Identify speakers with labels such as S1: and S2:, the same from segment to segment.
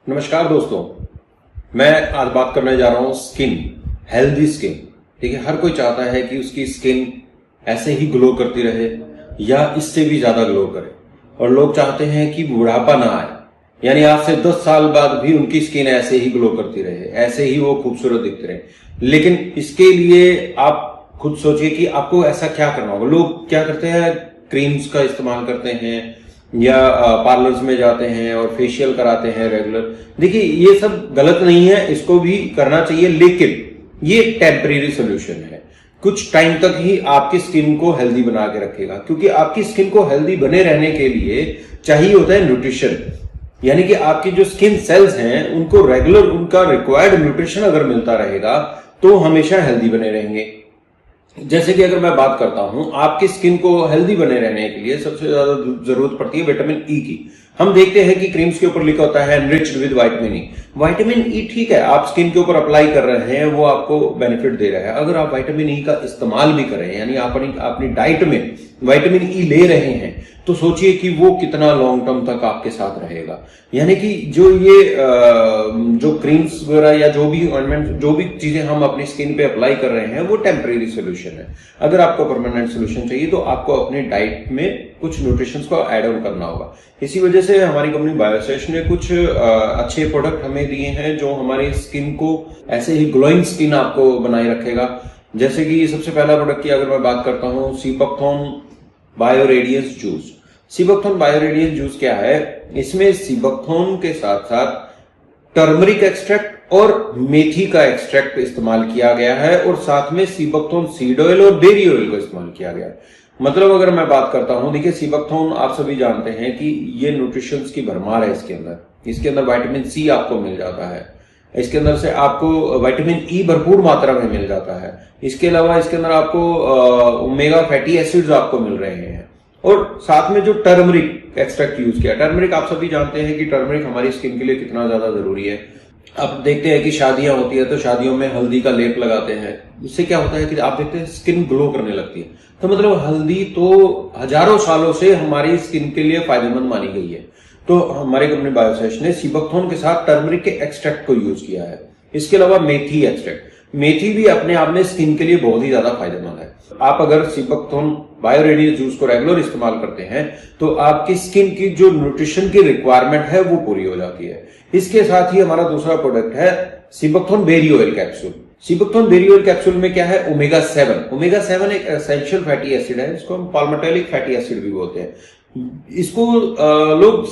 S1: नमस्कार दोस्तों, मैं आज बात करने जा रहा हूं स्किन, हेल्दी स्किन। ठीक है, हर कोई चाहता है कि उसकी स्किन ऐसे ही ग्लो करती रहे या इससे भी ज्यादा ग्लो करे, और लोग चाहते हैं कि बुढ़ापा ना आए, यानी आज से 10 साल बाद भी उनकी स्किन ऐसे ही ग्लो करती रहे, ऐसे ही वो खूबसूरत दिखते रहे। लेकिन इसके लिए आप खुद सोचिए कि आपको ऐसा क्या करना होगा। लोग क्या करते हैं, क्रीम्स का इस्तेमाल करते हैं या पार्लर्स में जाते हैं और फेशियल कराते हैं रेगुलर। देखिए, ये सब गलत नहीं है, इसको भी करना चाहिए, लेकिन ये टेम्परेरी सोल्यूशन है। कुछ टाइम तक ही आपकी स्किन को हेल्दी बना के रखेगा, क्योंकि आपकी स्किन को हेल्दी बने रहने के लिए चाहिए होता है न्यूट्रिशन, यानी कि आपकी जो स्किन सेल्स हैं उनको रेगुलर उनका रिक्वायर्ड न्यूट्रिशन अगर मिलता रहेगा तो हमेशा हेल्दी बने रहेंगे। जैसे कि अगर मैं बात करता हूं, आपकी स्किन को हेल्दी बने रहने के लिए सबसे ज्यादा जरूरत पड़ती है विटामिन ई की। हम देखते हैं कि क्रीम्स के ऊपर लिखा होता है enriched with vitamin E. Vitamin E ठीक है, आप स्किन के ऊपर अप्लाई कर रहे हैं, वो आपको बेनिफिट दे रहा है। अगर आप विटामिन ई का इस्तेमाल भी कर रहे हैं, यानी आप अपनी डाइट में विटामिन ई ले रहे हैं, तो सोचिए कि वो कितना लॉन्ग टर्म तक आपके साथ रहेगा। यानी कि जो क्रीम्स वगैरह या जो भी ऑइंटमेंट, जो भी चीजें हम अपनी स्किन पे अप्लाई कर रहे हैं, वो टेम्परेरी सोल्यूशन है। अगर आपको परमानेंट सोल्यूशन चाहिए तो आपको अपने डाइट में कुछ न्यूट्रिशंस को ऐड ऑन करना होगा। इसी वजह से हमारी कंपनी बायोसेश ने कुछ अच्छे प्रोडक्ट हमें दिए हैं जो हमारी स्किन को ऐसे ही ग्लोइंग स्किन आपको बनाए रखेगा। जैसे कि सबसे पहला प्रोडक्ट की अगर मैं बात करता हूं, sea buckthorn bio radiance juice. Sea buckthorn bio radiance juice क्या है? इसमें सीबकथॉर्न के साथ साथ टर्मरिक एक्सट्रैक्ट और मेथी का एक्सट्रैक्ट इस्तेमाल किया गया है, और साथ में सीबकथॉर्न सीड ऑयल और बेरी ऑयल को इस्तेमाल किया गया है। मतलब अगर मैं बात करता हूं, देखिए सीबकथॉर्न आप सभी जानते हैं कि ये न्यूट्रिशंस की भरमार है। इसके अंदर विटामिन सी आपको मिल जाता है, इसके अंदर से आपको विटामिन ई भरपूर मात्रा में मिल जाता है। इसके अलावा इसके अंदर आपको ओमेगा फैटी एसिड्स आपको मिल रहे हैं, और साथ में जो टर्मरिक एक्सट्रैक्ट यूज किया। टर्मरिक आप सभी जानते हैं कि टर्मरिक हमारी स्किन के लिए कितना ज्यादा जरूरी है। आप देखते हैं कि शादियां होती है तो शादियों में हल्दी का लेप लगाते हैं, इससे क्या होता है कि आप देखते हैं स्किन ग्लो करने लगती है। तो मतलब हल्दी तो हजारों सालों से हमारी स्किन के लिए फायदेमंद मानी गई है। तो हमारी कंपनी बायोसेश ने सीबकथॉर्न के साथ टर्मरिक के एक्सट्रैक्ट को यूज किया है। इसके अलावा मेथी एक्सट्रैक्ट, मेथी भी अपने आप में स्किन के लिए बहुत ही ज्यादा फायदेमंद है। आप अगर सीबकथॉर्न बायो रेडियंस जूस को रेगुलर इस्तेमाल करते हैं तो आपकी स्किन की जो न्यूट्रिशन की रिक्वायरमेंट है वो पूरी हो जाती है। इसके साथ ही हमारा दूसरा प्रोडक्ट है sea buckthorn berry oil capsule. Sea buckthorn berry oil capsule में क्या है? ओमेगा 7 एक एसेंशियल फैटी एसिड है, इसको हम पाल्मेटोलिक फैटी एसिड भी बोलते हैं। इसको लोग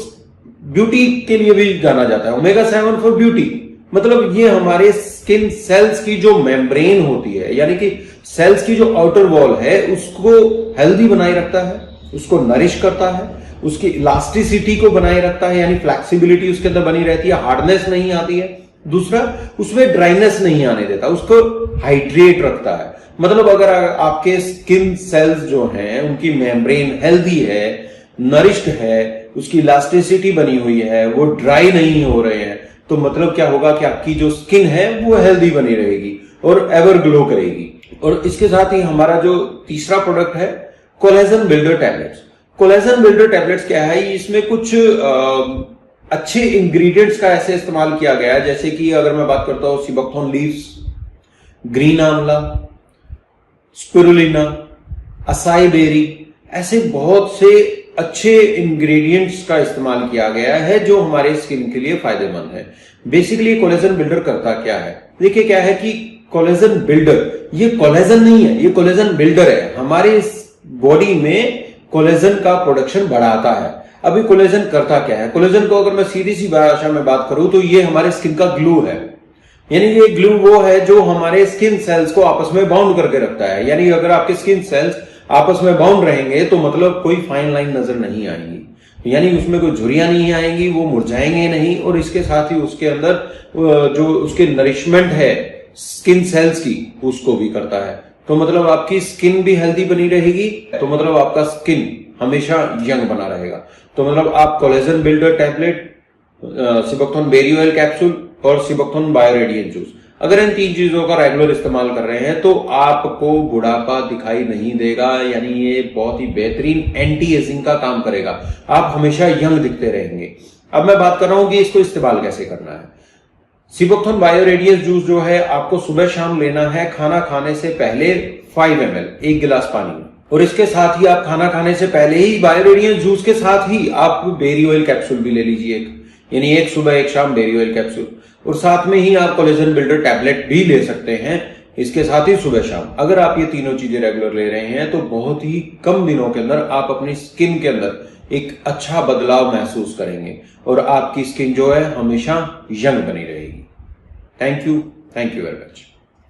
S1: ब्यूटी के लिए भी जाना जाता है, ओमेगा 7 फॉर ब्यूटी। मतलब ये हमारे स्किन सेल्स की जो मेम्ब्रेन होती है, यानी कि सेल्स की जो आउटर वॉल है, उसको हेल्दी बनाए रखता है, उसको नरिश करता है, उसकी इलास्टिसिटी को बनाए रखता है, यानी फ्लेक्सिबिलिटी उसके अंदर बनी रहती है, हार्डनेस नहीं आती है। दूसरा, उसमें ड्राइनेस नहीं आने देता, उसको हाइड्रेट रखता है। मतलब अगर आपके स्किन सेल्स जो हैं उनकी मेम्ब्रेन हेल्दी है, नरिश्ड है, उसकी इलास्टिसिटी बनी हुई है, वो ड्राई नहीं हो रहे हैं, तो मतलब क्या होगा कि आपकी जो स्किन है वो हेल्दी बनी रहेगी और एवर ग्लो करेगी। और इसके साथ ही हमारा जो तीसरा प्रोडक्ट है, collagen builder tablets. Collagen builder tablets क्या है? इसमें कुछ अच्छे इंग्रेडिएंट्स का ऐसे इस्तेमाल किया गया है, जैसे कि अगर मैं बात करता हूं सीबकथॉर्न लीव्स, ग्रीन आंवला, स्पिरुलिना, असाई बेरी, ऐसे बहुत से अच्छे इंग्रेडिएंट्स का इस्तेमाल किया गया है जो हमारे स्किन के लिए फायदेमंद है। बेसिकली कोलेजन बिल्डर करता क्या है? देखिए क्या है कि कोलेजन बिल्डर, ये कोलेजन नहीं है, ये कोलेजन बिल्डर है। हमारे बॉडी में कोलेजन का प्रोडक्शन बढ़ाता है। अभी कोलेजन करता क्या है? कोलेजन को अगर मैं सीधी सी भाषा में बात करूं तो ये हमारे स्किन का ग्लू है, यानी ये ग्लू वो है जो हमारे स्किन सेल्स को आपस में बाउंड करके रखता है। यानी अगर आपके स्किन सेल्स आपस में बाउंड रहेंगे तो मतलब कोई फाइन लाइन नजर नहीं आएंगी, यानी उसमें कोई झुर्रियां नहीं आएंगी, वो मुरझाएंगे नहीं, और इसके साथ ही उसके अंदर जो उसके नरिशमेंट है स्किन सेल्स की, उसको भी करता है। तो मतलब आपकी स्किन भी हेल्दी बनी रहेगी, तो मतलब आपका स्किन हमेशा यंग बना रहेगा। तो मतलब आप collagen builder tablet, sea buckthorn berry oil capsule और सीबकथॉर्न बायो रेडियंस जूस, अगर इन तीन चीजों का रेगुलर इस्तेमाल कर रहे हैं तो आपको बुढ़ापा दिखाई नहीं देगा, यानी ये बहुत ही बेहतरीन एंटी एजिंग का काम करेगा। आप हमेशा यंग दिखते रहेंगे। अब मैं बात कर रहा हूं कि इसको इस्तेमाल कैसे करना है। सीबोक्थोन बायो रेडियस जूस जो है आपको सुबह शाम लेना है खाना खाने से पहले 5 ml, 1 गिलास पानी में। और इसके साथ ही आप खाना खाने से पहले ही बायो रेडियस जूस के साथ ही आप बेरी ऑयल कैप्सूल भी ले लीजिए, यानी एक सुबह एक शाम बेरी ऑयल कैप्सूल। और साथ में ही आप कोलेजन बिल्डर टैबलेट भी ले सकते हैं इसके साथ ही सुबह शाम। अगर आप ये तीनों चीजें रेगुलर ले रहे हैं तो बहुत ही कम दिनों के अंदर आप अपनी स्किन के अंदर एक अच्छा बदलाव महसूस करेंगे और आपकी स्किन जो है हमेशा यंग बनी रहेगी। Thank you very much.